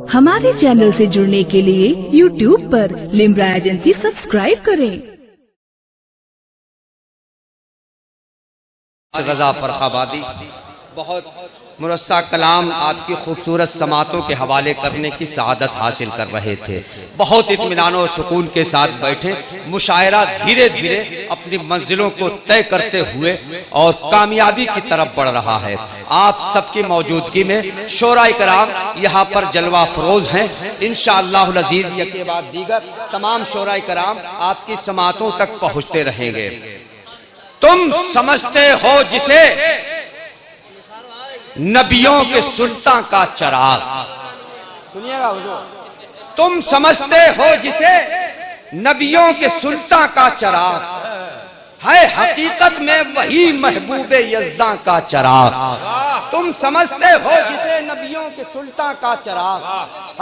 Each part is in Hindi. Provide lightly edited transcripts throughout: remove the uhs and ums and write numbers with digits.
हमारे चैनल से जुड़ने के लिए YouTube पर लिम्रा एजेंसी सब्सक्राइब करें। रजा फरहाबादी बहुत मुरस्सा कलाम आपकी खूबसूरत समातों के हवाले करने की सआदत हासिल कर रहे थे। बहुत इत्मीनान और सुकून के साथ बैठे, मुशायरा धीरे धीरे अपनी मंजिलों को तय करते हुए और कामयाबी की तरफ बढ़ रहा है। आप सबकी मौजूदगी में शोराए कराम यहाँ पर जलवा फरोज हैं। इंशाअल्लाहुल अजीज यके बाद दीगर तमाम शोराए कराम आपकी समातों तक पहुँचते रहेंगे। तुम समझते हो जिसे नबियों के सुल्तान का चिराग, सुनिएगा हुजूर, तुम समझते हो जिसे नबियों के सुल्तान का चिराग है, हकीकत में वही महबूबे यज़दा का चिराग। तुम समझते हो जिसे नबियों के सुल्तान का चिराग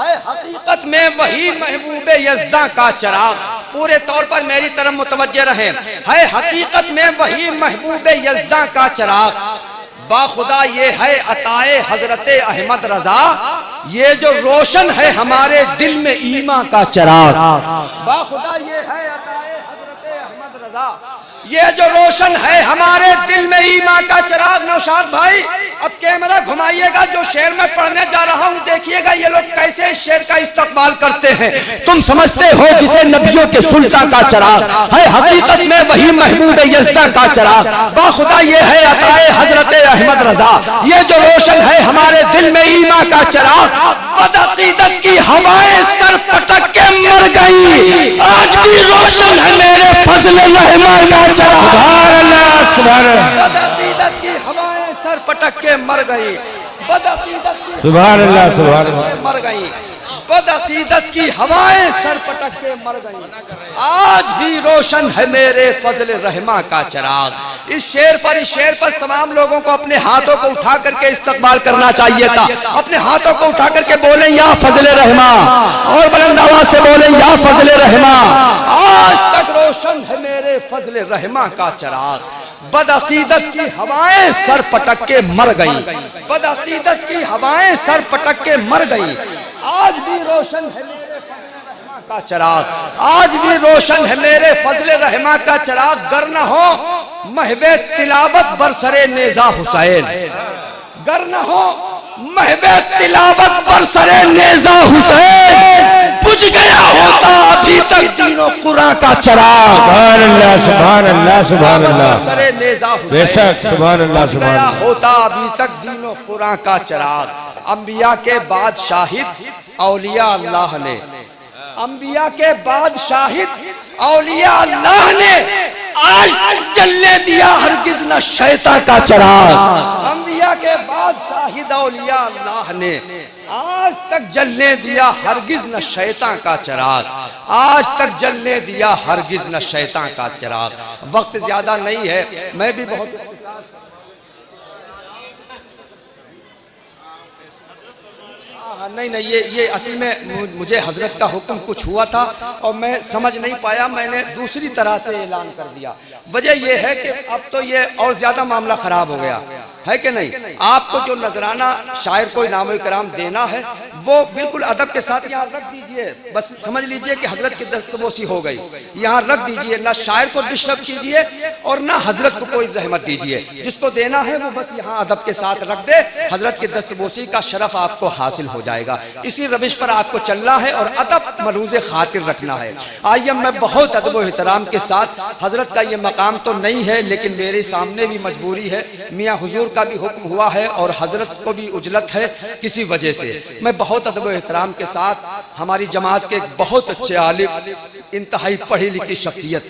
है, हकीकत में वही महबूबे यज़दा का चिराग। पूरे तौर पर मेरी तरफ मुतवज्जे रहें। है हकीकत में वही महबूबे यज़दा का चिराग। बाखुदा ये है अताए हजरते अहमद रजा, ये जो रोशन है हमारे दिल में ईमा का चिराग। बाखुदा ये है अताए हजरते अहमद रजा, ये जो रोशन है हमारे दिल में ईमा का चिराग। नौशाद भाई अब कैमरा घुमाइएगा, जो शेर में पढ़ने जा रहा हूँ देखिएगा ये लोग कैसे इस शेर का इस्तेमाल करते हैं। तुम समझते हो जिसे नबियों के सुल्तान का चिराग है, हकीकत में वही महबूब यज़दा का चिराग। बाखुदा ये है अताए हजरते अहमद रजा, ये जो रोशन है हमारे दिल में ईमा का चिराग। बदअकीदत की हवाएं सर पटक के मर गई, आज भी रोशन है मेरे फजल रहमान का चिराग। बदअकीदत की हवाएं सर पटक के मर गई, बदअकीदत की सुभान अल्लाह सुभान अल्लाह मर गई, बदअकीदत की हवाएं सर पटक के मर गई, आज भी रोशन है मेरे फजल रहमा का चिराग। इस शेर पर तमाम लोगों को अपने हाथों को उठा करके इस्तकबाल करना चाहिए था। अपने हाथों को उठा करके बोलें या फजल रहमा, और बुलंद आवाज से बोलें या फजल रहमा। आज तक रोशन है मेरे फजल रहमा का चिराग। बदअकीदत की हवाएं सर पटक के मर गई, बदअकीदत की हवाएं सर पटक के मर गई, आज भी रोशन है मेरे फजल रहमा का चिराग। आज भी रोशन है मेरे फजल रहमा का चिराग। गर न हो महबे तिलावत बरसरे नेजा हुसैन, गर न हो महबे तिलावत बरसरे नेजा हुसैन, बुझ गया होता अभी तक तीनों कुरान का चिराग। सुभान अल्लाह सुभान अल्लाह सुभान अल्लाह, बरसरे नेजा हुसैन, बेशक सुभान अल्लाह सुभान गया अल्लाह। होता अभी तक तीनों कुरान का चिराग। अंबिया के बाद शाहिद औलिया अल्लाह ने, अंबिया के बाद शाहिद औलिया अल्लाह ने आज जलने दिया हरगिज न शैतान का चिराग। अंबिया के बाद शाहिद औलिया अल्लाह ने आज तक जलने दिया हरगिज न शैतान का चिराग, आज तक जलने दिया हरगिज न शैतान का चिराग। वक्त ज्यादा नहीं है, मैं भी बहुत नहीं ये असल में मुझे हजरत का हुक्म कुछ हुआ था और मैं समझ नहीं पाया, मैंने दूसरी तरह से ऐलान कर दिया। वजह यह है कि अब तो ये और ज्यादा मामला खराब हो गया है कि नहीं। आपको जो नजराना शायर को इनाम इकराम देना है वो बिल्कुल अदब के साथ यहाँ रख दीजिए। बस समझ लीजिए कि हजरत की दस्तबोसी हो गई, यहाँ रख दीजिए। ना शायर को डिस्टर्ब कीजिए और ना हजरत को कोई जहमत दीजिए। जिसको देना है वो बस यहाँ अदब के साथ रख दे, हजरत की दस्तबोसी का शरफ आपको हासिल हो जाएगा। इसी रविश पर आपको चलना है और अदब मलूज़े खातिर रखना है। आइए, मैं बहुत अदब और एहतराम के साथ, हजरत का ये मकाम तो नहीं है लेकिन मेरे सामने भी मजबूरी है, मियाँ हुजूर का भी हुक्म हुआ है और हजरत को भी उजलत है किसी वजह से। मैं बहुत अदब और एहतराम के साथ हमारी जमात के एक बहुत अच्छे आलिम, इंतहाई पढ़ी लिखी शख्सियत,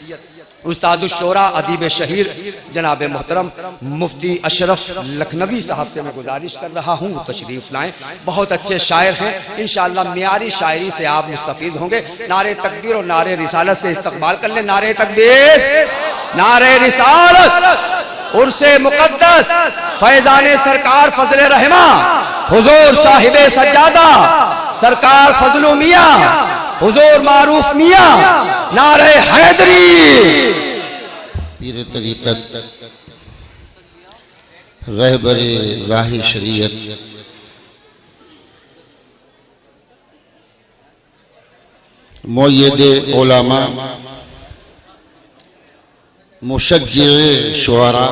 उस्तादुश्शोरा अदीब शहीर जनाब मोहतरम मुफ्ती अशरफ लखनवी साहब से मैं गुजारिश कर रहा हूँ तशरीफ लाएं। बहुत अच्छे शायर हैं, इंशाअल्लाह मियारी शायरी से आप मुस्तफीद होंगे। नारे तकबीर और नारे रिसालत से इस्तकबाल कर ले। नारे तकबीर, नारे रिसालत, उर्से मुकद्दस फैजाने सरकार फजल रहमा हुजूर साहिबे सज्जादा सरकार फजलु मियाँ हुजूर मारूफ मियाँ, नारे हैदरी। पीर तरीक़त रहबरे राह शरीयत, मुय्यदे उलमा, मुशज्जे शुअरा,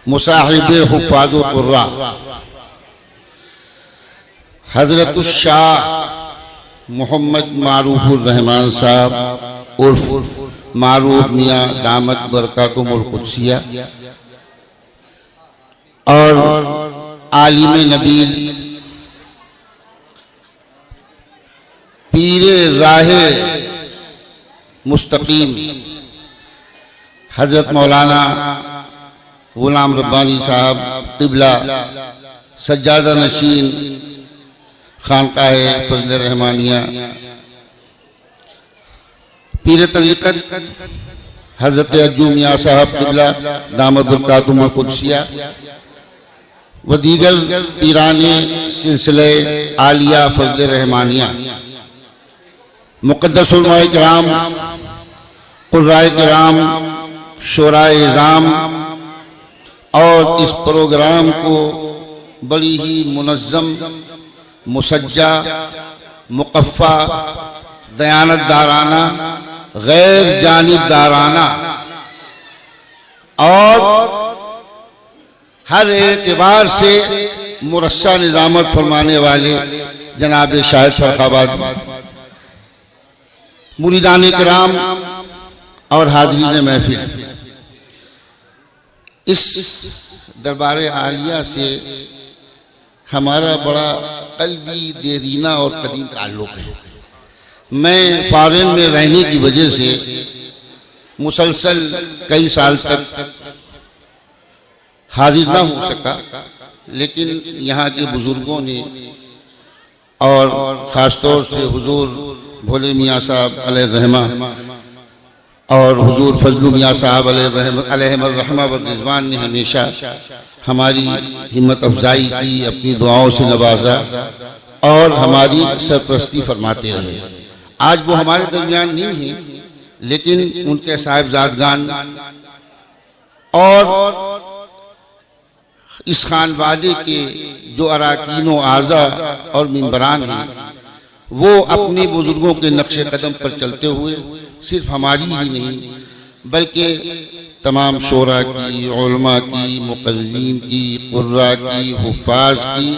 मुसाहिबे हुफ़ाज़ व क़ुर्रा, हज़रत शाह मोहम्मद मारूफ़ुर रहमान साहब उर्फ मारूफ मियाँ दामत बरकातुहुल क़ुद्सिया और आलिम नबील पीरे राहे मुस्तकीम हज़रत मौलाना गुलाम रब्बानी साहब क़िबला सज्जादा नशीन खानकाह फजल रहमानिया, पीर तरीक़त हज़रत अज्जू मियाँ साहब क़िबला दामत बरकातुहुल क़ुद्सिया व दीगर पीराने सिलसिले आलिया फजल रहमानिया, मुक़द्दस उलमाए किराम, क़ुर्राए किराम, शोराए इज़ाम और इस प्रोग्राम को बड़ी ही मुनज़्ज़म, मुसज्जा, मुक़फ़्फ़ा, दयानतदाराना, गैर जानिबदाराना और हर एतबार से मुरस्सा निज़ामत फरमाने वाले जनाब शाहिद फरखाबाद, मुरीदान किराम और हाज़रीन महफिल, इस दरबार आलिया से हमारा बड़ा क़ल्बी, देरीना और कदीम ताल्लुक़ है। मैं फ़ॉरेन में रहने की वजह से मुसलसल कई साल तक हाजिर ना हो सका, लेकिन यहाँ के बुज़ुर्गों ने और ख़ास तौर से हुज़ूर भोले मियाँ साहब अलैहिर्रहमा और हुज़ूर फजलू मियाँ साहब अलैहिर्रहमा व रिज़वान ने हमेशा हमारी हिम्मत अफजाई की, अपनी दुआओं से नवाजा और हमारी सरपरस्ती फरमाते रहे। आज वो हमारे दरमियान नहीं हैं, लेकिन उनके साहिबजादगान और इस खानवादे के जो अराकीन व आज़ा और मिंबरान हैं, वो अपने बुजुर्गों के नक्शे कदम पर चलते हुए सिर्फ हमारी ही नहीं बल्कि तमाम शोरा की, उलमा की, मुक़र्रिरीन की, क़ुर्रा की, हुफ़ाज़ की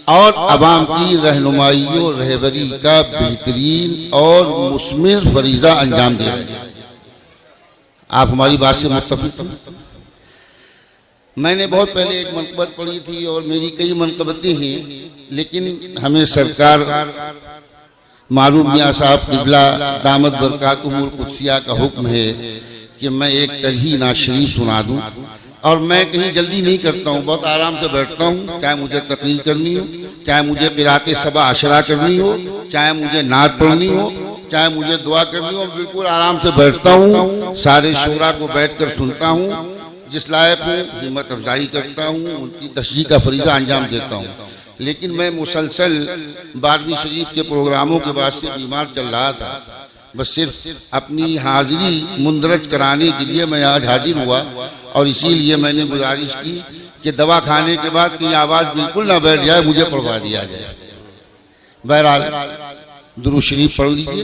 और अवाम की रहनुमाई और रहबरी का बेहतरीन और मुस्मिर फरीज़ा अंजाम दे रहे हैं। आप हमारी बात से मुत्तफ़िक़ हैं? मैंने बहुत पहले एक मनक़बत पढ़ी थी और मेरी कई मनक़बतें हैं, लेकिन हमें सरकार मारूफ मियाँ साहब क़िबला दामत बरकातुहुल क़ुद्सिया का हुक्म है कि मैं एक तरही नात शरीफ सुना दूँ। और मैं कहीं जल्दी नहीं करता हूँ, बहुत आराम से बैठता हूँ, चाहे मुझे तकरीर करनी हो, चाहे मुझे क़िराअत सबा अशरा करनी हो, चाहे मुझे नात पढ़नी हो, चाहे मुझे दुआ करनी हो, बिल्कुल आराम से बैठता हूँ, सारे शोरा को बैठकर सुनता हूँ, जिस लायक हूँ हिम्मत अफजाई करता हूँ, उनकी तशरीह का फरीज़ा अंजाम देता हूँ। लेकिन मैं मुसलसल 12वीं शरीफ के प्रोग्रामों के बाद से बीमार चल रहा था, बस सिर्फ अपनी हाजिरी मुंदरज कराने के लिए मैं आज हाजिर हुआ और इसीलिए मैंने गुजारिश की कि दवा खाने के बाद कहीं आवाज़ बिल्कुल ना बैठ जाए, मुझे पढ़वा दिया जाए। बहरहाल दुरूद शरीफ पढ़ लीजिए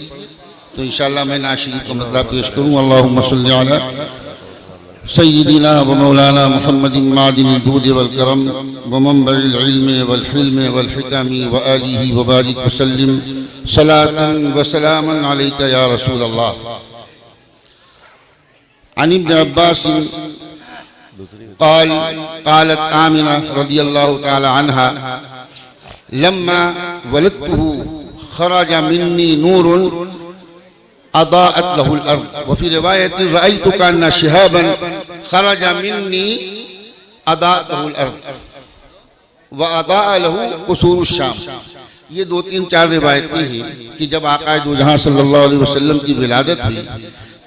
तो इंशाअल्लाह मैं नात शरीफ का मतलब पेश करूँ। अल्लाहुम्मा सल्लि अला सय्यिदिना व मौलाना मुहम्मदिन मादिनिल जूदि वल करम व मंबइल इल्मि वल हिल्मि वल हिकमी व आलिहि व बारिक व सल्लिम सलातन व सलामन अलैका या रसूल अल्लाह। अन इब्न अब्बास क़ालत आमिना रज़ियल्लाहु तआला अन्हा लम्मा वलदतुहु खरज मिन्नी नूरुन अदाअत लहुल अर्द व फी रिवायत रअयतु कान्ना शिहाबन खरज मिन्नी अदाअत लहुल अर्द व अदाअ लहु कुसूरुश शाम। ये 2-3-4 रिवायतें हैं कि जब आका दो जहां सल्लल्लाहु अलैहि वसल्लम की विलादत हुई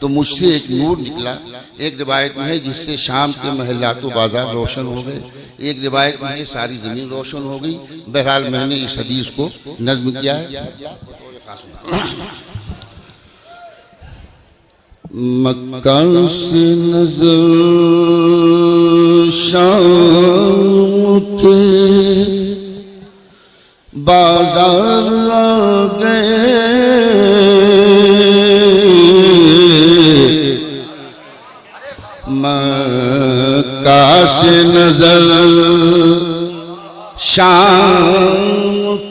तो मुझसे एक नूर निकला। एक रिवायत में है जिससे शाम के महलात बाजार रोशन हो गए, एक रिवायत में है सारी ज़मीन रोशन हो गई। बहरहाल मैंने इस हदीस को नज़्म किया है। मक्का से नजर शाम के बाजार आ गए, मक्का से नजर शाम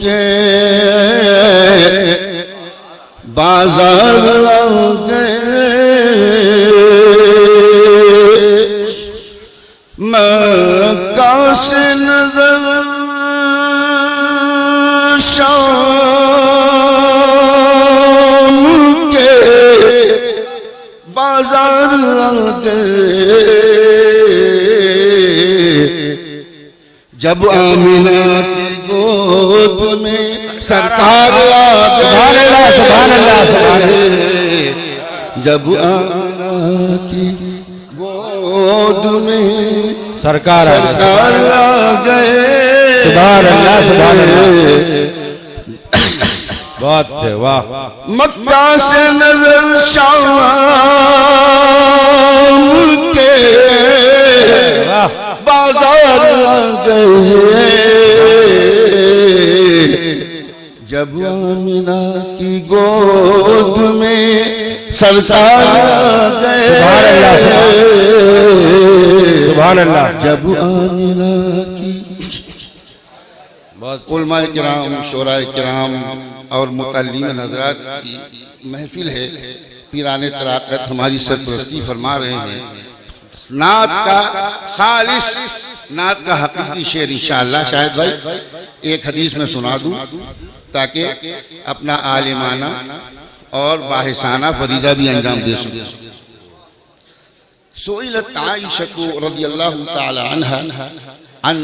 के बाजार आ गए, मक्का से नजर शाम के बाजार आ गए, जब आमिना की गोद में सरकार आ गए, जब आमिना की गोद में सरकार आ गए, सुभान अल्लाह सुभान अल्लाह। बहुत है, वाह। मक्का से नजर शाम के बाजार आ गए, जब आमिना की गोद में सरकार आ गए, सुभान अल्लाह। जब आमिना की उलमाए किराम, शोराए किराम और मुतल्लिमीन हज़रात की महफिल है। पीराने तराक़त हमारी सरपरस्ती फरमा रहे हैं। नात का खालिस, नात का हकीकी शेर इंशाअल्लाह शायद भाई एक हदीस में सुना दूं ताकि अपना आलिमाना और बाहिसाना फरीदा भी अंजाम दे सकूं। सुइलत आइशा रज़ियल्लाहु ताला अन्हा अन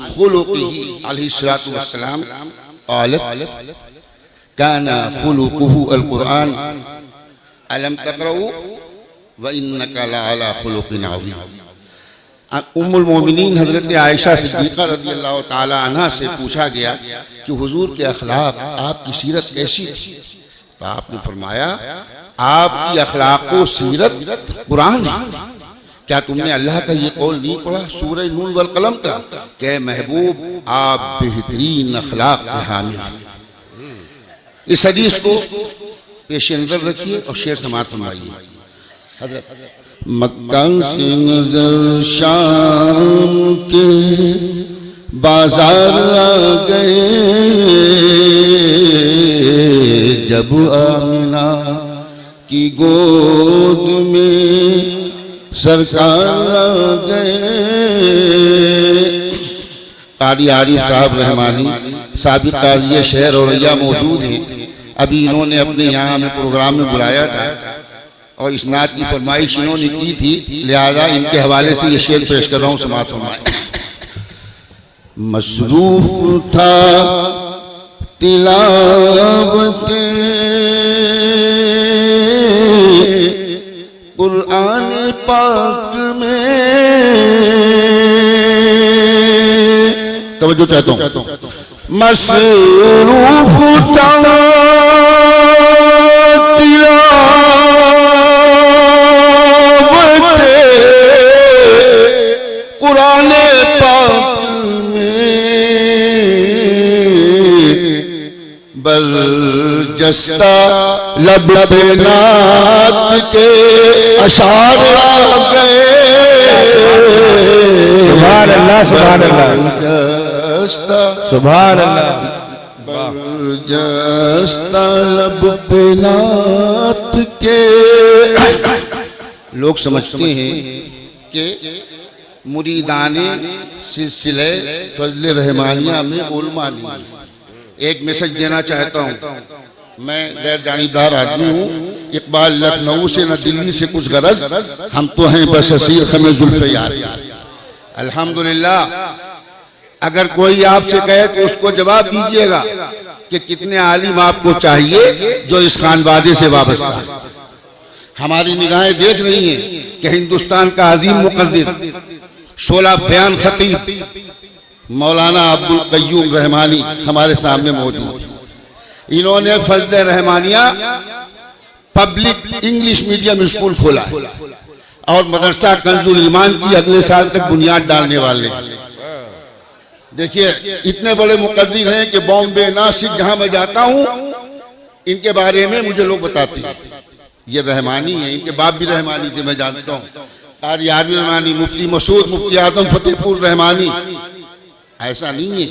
खुलुक़िही अलैहिस्सलातु वस्सलाम क़ालत काना खुलुक़ुहु अल-क़ुरआन अलम तक़रऊ व इन्नका लअला खुलुक़िन अज़ीम। उम्मुल मोमिनीन हज़रत आयशा सिद्दीक़ा रज़ियल्लाहु ताला अन्हा से पूछा गया कि हुजूर के अखलाक, आपकी सीरत कैसी थी? तो आपने फरमाया आपकी अखलाक व सीरत कुरान है। क्या तुमने अल्लाह का ये कौल नहीं पढ़ा सूरह नून वल कलम का कि महबूब आप बेहतरीन अखलाक के हामिल हैं। इस हदीस को पेश नजर रखिए और शेर समाअत फरमाइए। मक्का से नजर शाम के बाजार आ गए, जब आमिना की गोद में सरकार आ गए। कारी आरिफ साहब रहमानी साबिक काज़ी शहर औरैया मौजूद हैं। अभी इन्होंने अपने यहाँ में प्रोग्राम में बुलाया था और इस नात की फरमाइश इन्होंने की थी, लिहाजा इनके हवाले से ये शेर पेश कर रहा हूँ, समाअत फरमाएं। मसरूफ था तिलावते कुरान पाक में, तवज्जो चाहता हूँ। मसरूफ था तिलावते कुरान पाक में, बरजस्ता लब पे नात के अशार आ गए। सुभान अल्लाह सुभान अल्लाह सुभान अल्लाह। बरजस्ता लब पे नात के। लोग समझते हैं कि मुरीदाने सिलसिले फजल रहमानिया में उलमा नहीं है। एक मैसेज देना चाहता हूँ, मैं गैर जानिबदार आदमी हूँ। इकबाल लखनऊ से न दिल्ली से कुछ गरज, हम तो हैं बस असीर खमे जुल्फ़े यार। अल्हम्दुलिल्लाह, अगर कोई आपसे कहे तो उसको जवाब दीजिएगा कि कितने आलिम आपको चाहिए जो इस खानवादे से वाबस्ता है। हमारी निगाहें देख रही हैं कि हिंदुस्तान का अजीम मुक़र्रिर, शोला बयान खतीब मौलाना अब्दुल क़य्यूम रहमानी हमारे सामने मौजूद है। इन्होंने Fazal Rahmania public English medium school खोला है और मदरसा कंजुल ईमान की अगले साल तक बुनियाद डालने वाले हैं। देखिए इतने बड़े मुकद्दिर हैं कि बॉम्बे, नासिक जहां मैं जाता हूं इनके बारे में मुझे लोग बताते हैं ये रहमानी है, इनके बाप भी रहमानी थे, मैं जानता हूं। कारी आरबी रहमानी, मुफ्ती मसूद, मुफ्ती आदम फतेहपुर रहमानी। ऐसा नहीं है,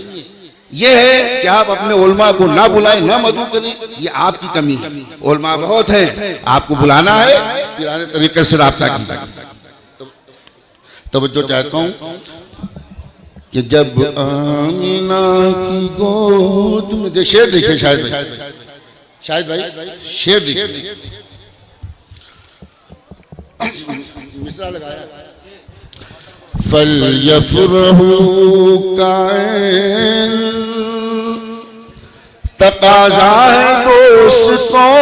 ये है कि आप अपने उलमा को ना बुलाएं, ना मदू करें, ये आपकी कमी है। उलमा बहुत है, आपको बुलाना है, पुराने तरीके से राब्ता कीजिए। तवज्जो चाहता हूं कि जब आमीना की गोद में, शेर देखिए शायद भाई शेर देखिए, मिसरा लगाया, फल यफरहू काइन तकाज़ा है दोस्तों।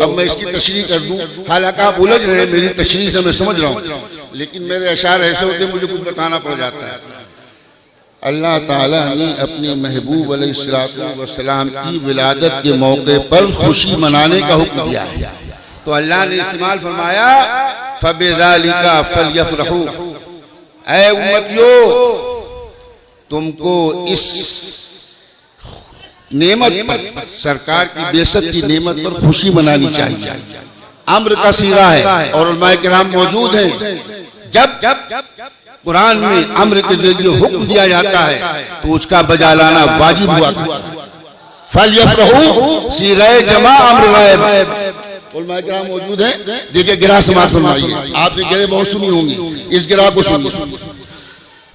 अब मैं इसकी तशरीह कर दूं, हालांकि आप उलझ रहे हैं मेरी तशरीह से, मैं समझ रहा हूं, लेकिन मेरे अशार ऐसे होते मुझे कुछ बताना पड़ जाता है। अल्लाह ताला ने अपने महबूब अलैहिस्सलाम की विलादत के मौके पर खुशी मनाने का हुक्म दिया है, तो अल्लाह ने इस्तेमाल फरमाया फबिज़ालिका फलयफ़रहू। ऐ उम्मतियों, तुमको इस नेमत पर, सरकार की बेशत की नेमत पर खुशी मनानी चाहिए। अम्र का सीगा है और उलमाए किराम मौजूद हैं। जब कुरान में अम्र के जरिए हुक्म दिया जाता है तो उसका बजा लाना वाजिब हुआ। फलयफ़रहू सीग़े जमा अम्र गायब। उलमाए किराम मौजूद हैं, देखिए गिरा समाअत फरमाइए, आपने गिरे बहुत सुनी होंगी, इस गिरा को सुनिए।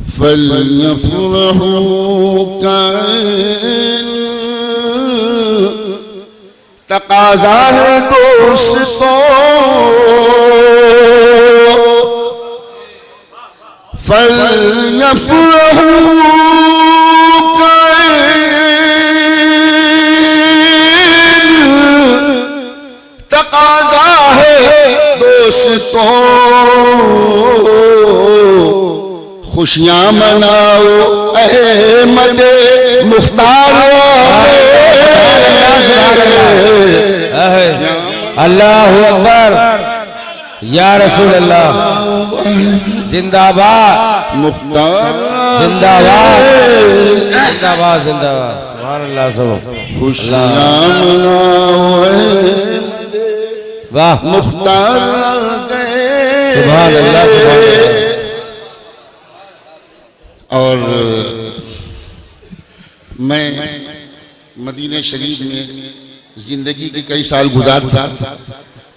फलयफ़रहू काइन तकाज़ा है दोस्तों, फलयफ़रहू काइन तकाज़ा है दोस्तों, खुशियां मनाओ अहमद मुख्तार। अल्लाहु अकबर, या रसूल अल्लाह, जिंदाबाद मुख्तार जिंदाबाद जिंदाबाद जिंदाबाद, सुभान अल्लाह। सब खुशियां मनाओ वाह, मुख्तार सुभान अल्लाह सुभान अल्लाह। और मैं मदीने शरीफ में जिंदगी के कई साल गुजार चुका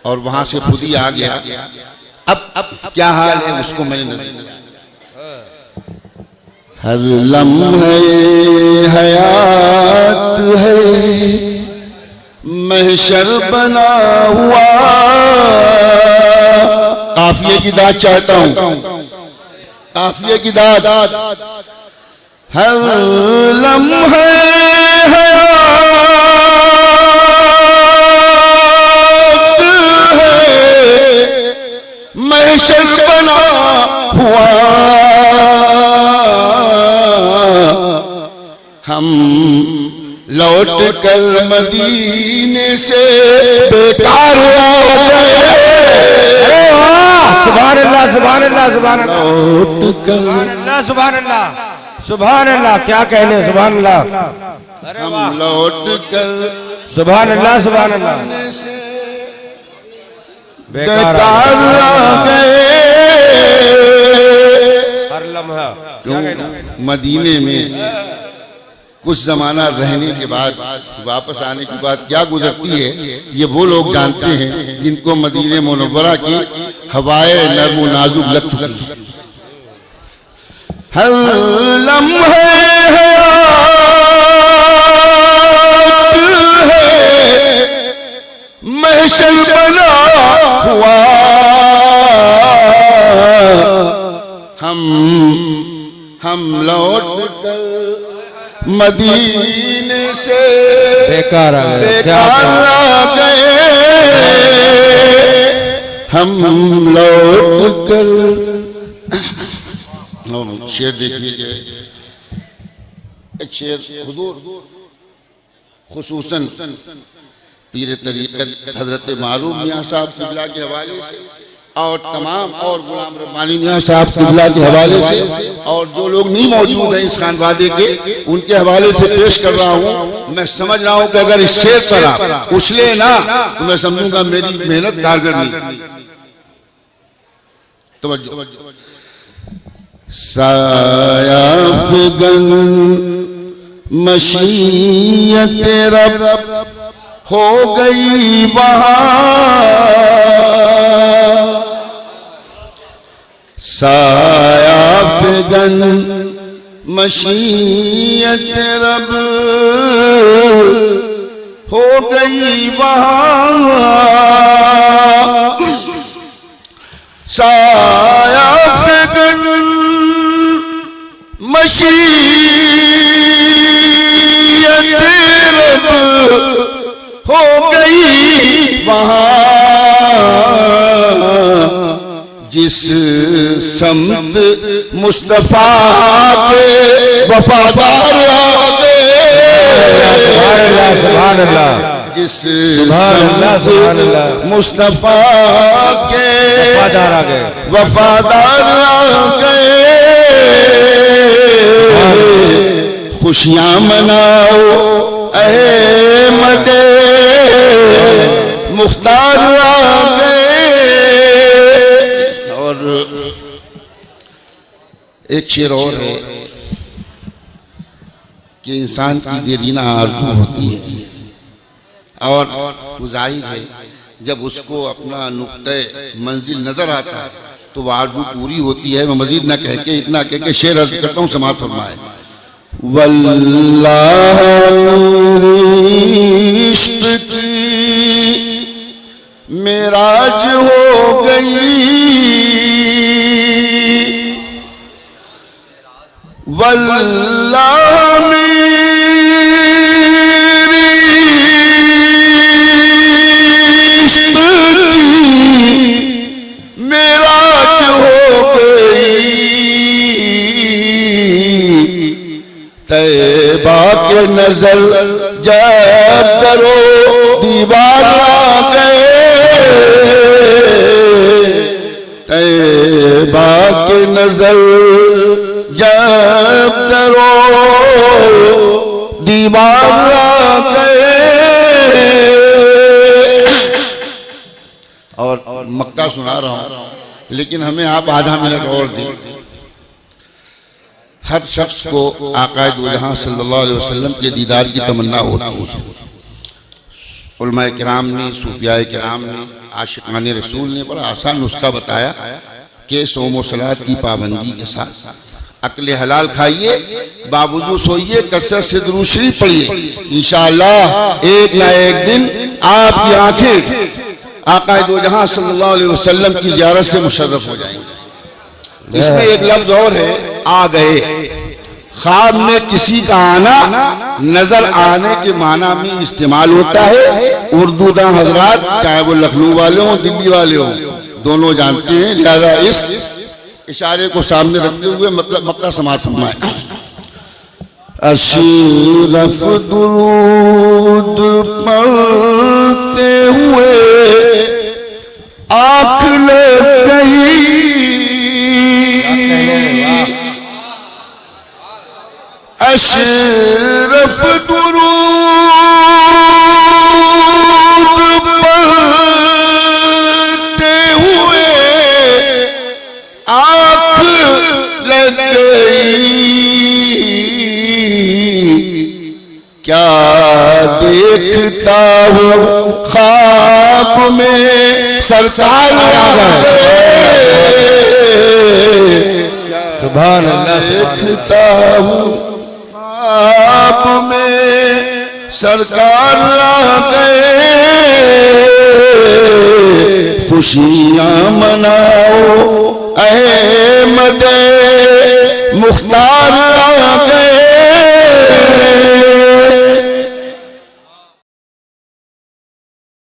और वहां से खुद ही आ गया। अब क्या हाल है उसको मैंने हर लम्हे हयात है महशर बना हुआ। काफिये की दाद चाहता हूं, काफिये की दाद। हर लम्हे महशर बना हुआ। हम लौट कर मदीने से बेकार आ गए। सुभान अल्लाह सुभान अल्लाह सुभान अल्लाह, लौट कर सुभान अल्लाह सुभान अल्लाह, क्या कहने, सुभान अल्लाह। अरे वाह, हम लौट कर सुभान अल्लाह सुभान अल्लाह, बेकार आ गए। हर लम्हा क्या कहना। मदीने में कुछ जमाना रहने के बाद वापस आने के बाद क्या गुजरती है ये वो लोग जानते हैं जिनको मदीने मुनव्वरा की हवाएं नर्म नाजुक लग चुकी है। हर लम्हे महशर बना हुआ। हम लौट कर मदीने से बेकार आ गए, बेकार आ गए। हम लौट कर शेर देखिए, एक शेर हुजूर खुसूसन पीर तरीक़त हजरत मारूफ मियाँ साहब क़िबला के हवाले से और तमाम और गुलाम रब्बानी मियाँ साहब क़िबला के हवाले से और जो लोग नहीं मौजूद हैं इस खानवादे के, उनके हवाले से पेश कर रहा हूँ। मैं समझ रहा हूँ कि अगर इस शेर पर आप उछले ना तो मैं समझूंगा मेरी मेहनत कारगर नहीं। तवज्जो। सायाफ़गन मशीयत रब हो गई वहाँ, सायाफ़गन मशीयत रब हो गई वहाँ, सायाफ़गन मशीयत रब हो गई वहाँ, जिस समत मुस्तफा के वफादार आ गए, सुभान अल्लाह, जिस समत मुस्तफा के वफादार आ गए, वफादार आ गए, खुशियां मनाओ अहमद मुख्तार आ गए। और एक शेर और है कि इंसान की देरीना आरज़ू होती है और जाहिर है जब उसको अपना नुक्ते मंजिल नजर आता है तो वह आरज़ू पूरी होती है। मैं मजीद ना कह के इतना कह के शेर अर्ज करता हूँ, समाअत फरमाए। वल्लाह मेरी इश्क की मेराज हो गई, वल्लाह मेरी इश्क की मेराज हो गई, तैबा के नजर जब करो दीवार आ गए, तैबा के नजर जब करो दीवार आ गए। और मक्का सुना रहा हूं लेकिन हमें आप आधा मिनट और दें। हर शख्स को आक़ाए दो जहां सल्लल्लाहु अलैहि वसल्लम के दीदार की तमन्ना होती है। उलमाए किराम ने, सूफियाए किराम ने, आशिकान रसूल ने बड़ा आसान नुस्खा बताया कि सोम व सलात की पाबंदी के साथ अक्ल हलाल खाइए, बावजूद सोइए, कसरत से दुरूद शरीफ पढ़िए, इंशाअल्लाह एक ना एक दिन आपकी आंखें आक़ाए दो जहां सल्लल्लाहु अलैहि वसल्लम की ज़ियारत से मुशर्रफ हो जाएंगे। इसमें एक लफ्ज और है, आ गए। ख्वाब में किसी का आना नजर आने के माना में इस्तेमाल होता है। उर्दू दां हजरात चाहे वो लखनऊ वाले हों दिल्ली वाले हों दोनों जानते हैं, लिहाजा इस इशारे को सामने रखते हुए मतलब मक्का समाअत फरमाए। अशरफ दुरूद पढ़ते हुए आँख लग गई, अशरफ दुरूद पढ़ते हुए आँख लग गई, क्या देखता हूँ ख्वाब में सरकार आ गए, सुभान अल्लाह, देखता हूँ ख्वाब में सरकार आ गए, खुशियां मनाओ अहमद मुख्तार